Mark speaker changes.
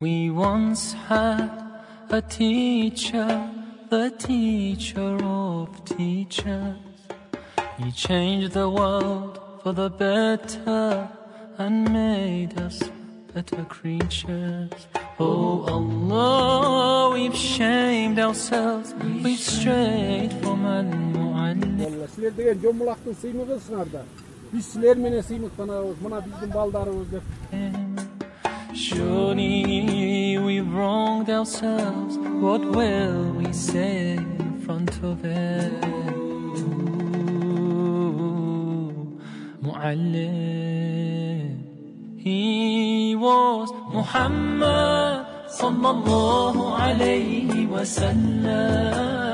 Speaker 1: We once had a teacher, the teacher of teachers. He changed the world for the better and made us better creatures. Oh Allah, we've shamed ourselves, we've strayed from Al-Mu'allim.
Speaker 2: Sizler degan jomulaktın sıymığı sınarda. Biz sizler mene sıymıktanabız, mına bizim baldarımız dep.
Speaker 1: Surely we've wronged ourselves, what will we say in front of it? Mu'allim, he was Muhammad sallallahu alayhi wa sallam.